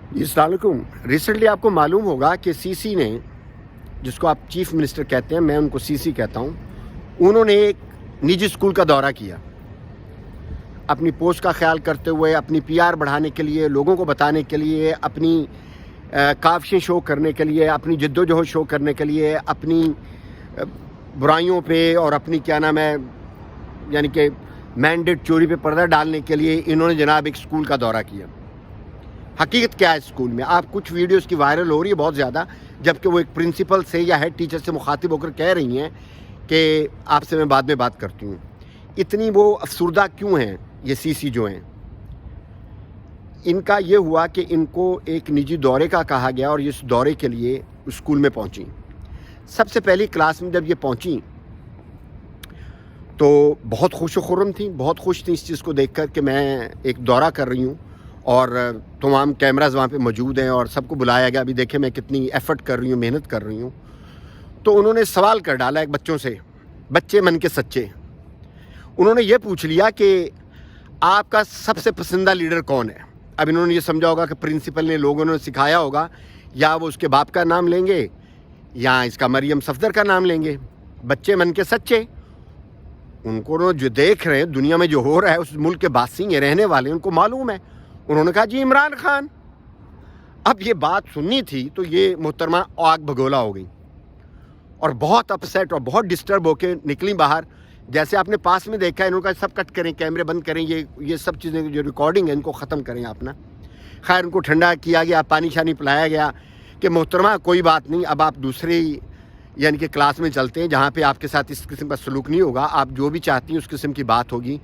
السلام علیکم. ریسنٹلی آپ کو معلوم ہوگا کہ سی سی نے، جس کو آپ چیف منسٹر کہتے ہیں، میں ان کو سی سی کہتا ہوں، انہوں نے ایک نجی اسکول کا دورہ کیا اپنی پوسٹ کا خیال کرتے ہوئے، اپنی پی آر بڑھانے کے لیے، لوگوں کو بتانے کے لیے، اپنی کاوشیں شو کرنے کے لیے، اپنی جد و جہد شو کرنے کے لیے، اپنی برائیوں پہ اور اپنی کیا نام ہے یعنی کہ مینڈیٹ چوری پہ پردہ ڈالنے کے لیے انہوں نے جناب ایک اسکول کا دورہ کیا. حقیقت کیا ہے اسکول میں؟ آپ کچھ ویڈیوز کی وائرل ہو رہی ہے بہت زیادہ، جبکہ وہ ایک پرنسپل سے یا ہیڈ ٹیچر سے مخاطب ہو کر کہہ رہی ہیں کہ آپ سے میں بعد میں بات کرتی ہوں. اتنی وہ افسردہ کیوں ہیں یہ سی سی جو ہیں؟ ان کا یہ ہوا کہ ان کو ایک نجی دورے کا کہا گیا اور اس دورے کے لیے اسکول میں پہنچیں. سب سے پہلی کلاس میں جب یہ پہنچیں تو بہت خوش و خرم تھیں، بہت خوش تھیں اس چیز کو دیکھ کر کہ میں ایک دورہ کر رہی ہوں اور تمام کیمراز وہاں پہ موجود ہیں اور سب کو بلایا گیا. ابھی دیکھیں میں کتنی ایفرٹ کر رہی ہوں، محنت کر رہی ہوں. تو انہوں نے سوال کر ڈالا ایک بچوں سے، بچے من کے سچے. انہوں نے یہ پوچھ لیا کہ آپ کا سب سے پسندیدہ لیڈر کون ہے؟ اب انہوں نے یہ سمجھا ہوگا کہ پرنسپل نے، لوگوں نے سکھایا ہوگا، یا وہ اس کے باپ کا نام لیں گے یا اس کا مریم صفدر کا نام لیں گے. بچے من کے سچے، ان کو جو دیکھ رہے ہیں دنیا میں جو ہو رہا ہے، اس ملک کے باسنگ رہنے والے ان کو معلوم ہے. انہوں نے کہا جی عمران خان. اب یہ بات سننی تھی تو یہ محترمہ آگ بھگولا ہو گئی اور بہت اپسیٹ اور بہت ڈسٹرب ہو کے نکلی باہر. جیسے آپ نے پاس میں دیکھا ہے، انہوں نے کہا سب کٹ کریں، کیمرے بند کریں، یہ سب چیزیں جو ریکارڈنگ ہے ان کو ختم کریں آپ نا. خیر ان کو ٹھنڈا کیا گیا، پانی شانی پلایا گیا کہ محترمہ کوئی بات نہیں، اب آپ دوسری یعنی کہ کلاس میں چلتے ہیں جہاں پہ آپ کے ساتھ اس قسم کا سلوک نہیں ہوگا، آپ جو بھی چاہتی ہیں اس قسم کی بات ہوگی.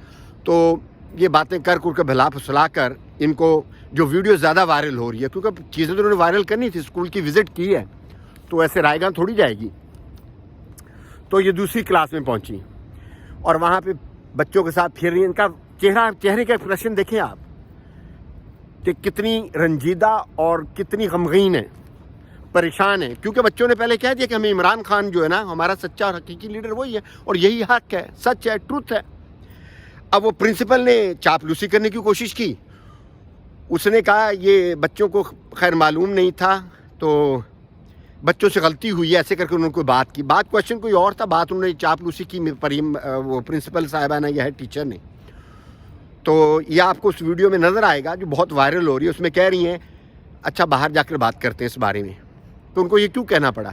تو یہ باتیں کر کے بھلا پھسلا کر ان کو جو ویڈیو زیادہ وائرل ہو رہی ہے، کیونکہ چیزیں تو انہوں نے وائرل کرنی تھی، اسکول کی وزٹ کی ہے تو ایسے رائے گاں تھوڑی جائے گی. تو یہ دوسری کلاس میں پہنچی اور وہاں پہ بچوں کے ساتھ پھر رہی ہیں. ان کا چہرے کا ایکسپریشن دیکھیں آپ کہ کتنی رنجیدہ اور کتنی غمگین ہے، پریشان ہے. کیونکہ بچوں نے پہلے کہہ دیا کہ ہمیں عمران خان جو ہے نا ہمارا سچا اور حقیقی لیڈر وہی ہے اور یہی حق ہے، سچ ہے، ٹروتھ ہے. اب وہ پرنسپل نے چاپلوسی کرنے کی کوشش کی. اس نے کہا یہ بچوں کو خیر معلوم نہیں تھا تو بچوں سے غلطی ہوئی ہے، ایسے کر کے انہوں نے کوئی بات کی. بات کویشچن کوئی اور تھا، بات انہوں نے چاپلوسی کی وہ پرنسپل صاحبہ نے یا ہیڈ ٹیچر نے. تو یہ آپ کو اس ویڈیو میں نظر آئے گا جو بہت وائرل ہو رہی ہے. اس میں کہہ رہی ہیں اچھا باہر جا کر بات کرتے ہیں اس بارے میں. تو ان کو یہ کیوں کہنا پڑا؟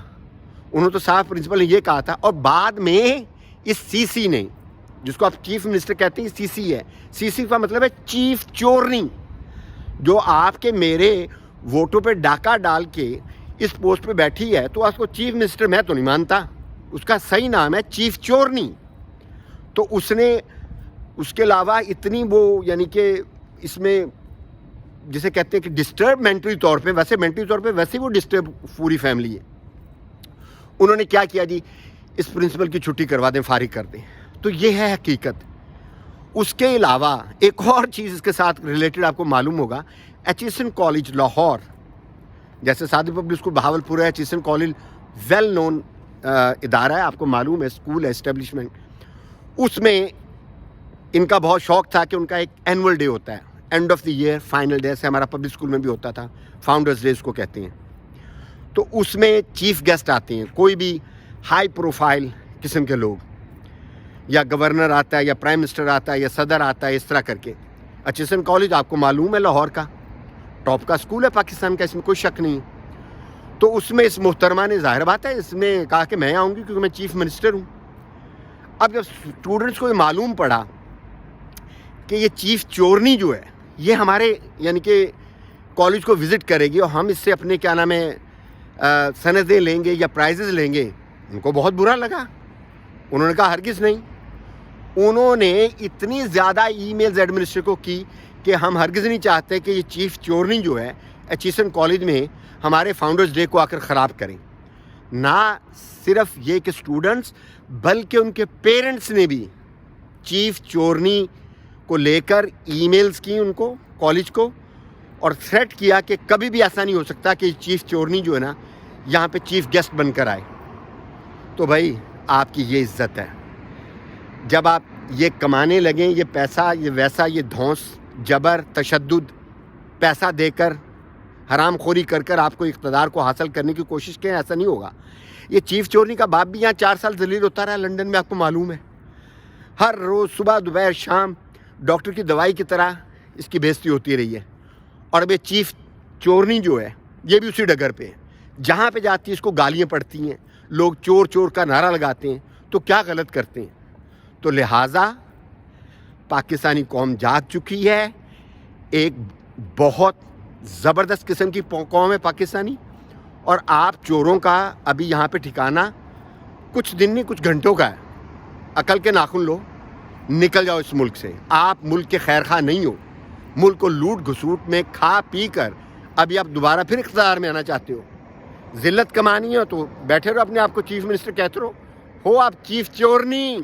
انہوں نے تو صاحب پرنسپل نے یہ کہا تھا. اور بعد میں اس سی سی نے، جس کو آپ چیف منسٹر کہتے ہیں، سی سی ہے. سی سی کا مطلب ہے چیف چورنی، جو آپ کے میرے ووٹوں پہ ڈاکہ ڈال کے اس پوسٹ پہ بیٹھی ہے. تو اس کو چیف منسٹر میں تو نہیں مانتا، اس کا صحیح نام ہے چیف چورنی. تو اس نے اس کے علاوہ اتنی وہ یعنی کہ اس میں جسے کہتے ہیں کہ ڈسٹرب مینٹلی طور پہ، ویسے مینٹلی طور پہ ویسے وہ ڈسٹرب پوری فیملی ہے. انہوں نے کیا کیا جی، اس پرنسپل کی چھٹی کروا دیں، فارغ کر دیں. تو یہ ہے حقیقت. اس کے علاوہ ایک اور چیز اس کے ساتھ ریلیٹڈ آپ کو معلوم ہوگا، ایچیسن کالج لاہور، جیسے سعدی پبلک اسکول بہاولپور ہے، ایچیسن کالج ویل نون ادارہ ہے، آپ کو معلوم ہے، اسکول ہے، اسٹیبلشمنٹ. اس میں ان کا بہت شوق تھا کہ ان کا ایک اینول ڈے ہوتا ہے، end of the year final day, سے ہمارا پبلک اسکول میں بھی ہوتا تھا، فاؤنڈرز ڈے اس کو کہتے ہیں. تو اس میں چیف گیسٹ آتے ہیں، کوئی بھی ہائی پروفائل قسم کے لوگ، یا گورنر آتا ہے یا پرائم منسٹر آتا ہے یا صدر آتا ہے، اس طرح کر کے. ایچیسن کالج آپ کو معلوم ہے لاہور کا ٹاپ کا اسکول ہے پاکستان کا، اس میں کوئی شک نہیں. تو اس میں اس محترمہ نے، ظاہر بات ہے، اس نے کہا کہ میں آؤں گی کیونکہ میں چیف منسٹر ہوں. اب جب اسٹوڈنٹس کو یہ معلوم پڑا کہ یہ چیف چورنی جو ہے یہ ہمارے یعنی کہ کالج کو وزٹ کرے گی اور ہم اس سے اپنے کیا نام ہے سندیں لیں گے یا پرائزز لیں گے، ان کو بہت برا لگا. انہوں نے کہا ہرگز نہیں. انہوں نے اتنی زیادہ ای میلز ایڈمنسٹریٹر کو کی کہ ہم ہرگز نہیں چاہتے کہ یہ چیف چورنی جو ہے ایچیسن کالج میں ہمارے فاؤنڈرز ڈے کو آ کر خراب کریں. نہ صرف یہ کہ اسٹوڈنٹس بلکہ ان کے پیرنٹس نے بھی چیف چورنی کو لے کر ای میلز کی ان کو، کالج کو، اور تھریٹ کیا کہ کبھی بھی ایسا نہیں ہو سکتا کہ چیف چورنی جو ہے نا یہاں پہ چیف گیسٹ بن کر آئے. تو بھائی آپ کی یہ عزت ہے. جب آپ یہ کمانے لگیں، یہ پیسہ، یہ ویسا، یہ دھونس، جبر، تشدد، پیسہ دے کر حرام خوری کر آپ کو اقتدار کو حاصل کرنے کی کوشش کریں, ایسا نہیں ہوگا. یہ چیف چورنی کا باپ بھی یہاں 4 سال ذلیل ہوتا رہا لنڈن میں, آپ کو معلوم ہے. ہر روز صبح دوپہر شام ڈاکٹر کی دوائی کی طرح اس کی بےزتی ہوتی رہی ہے. اور اب یہ چیف چورنی جو ہے یہ بھی اسی ڈگر پہ ہے, جہاں پہ جاتی ہے اس کو گالیاں پڑتی ہیں, لوگ چور چور کا نعرہ لگاتے ہیں, تو کیا غلط کرتے ہیں. تو لہٰذا پاکستانی قوم جاگ چکی ہے. ایک بہت زبردست قسم کی قوم ہے پاکستانی, اور آپ چوروں کا ابھی یہاں پہ ٹھکانہ کچھ دن نہیں کچھ گھنٹوں کا ہے. عقل کے ناخن لو, نکل جاؤ اس ملک سے. آپ ملک کے خیر خواہ نہیں ہو. ملک کو لوٹ گھسوٹ میں کھا پی کر ابھی آپ دوبارہ پھر اقتدار میں آنا چاہتے ہو. ذلت کمانی ہے تو بیٹھے رہو, اپنے آپ کو چیف منسٹر کہتے رہو. ہو آپ چیف چورنی.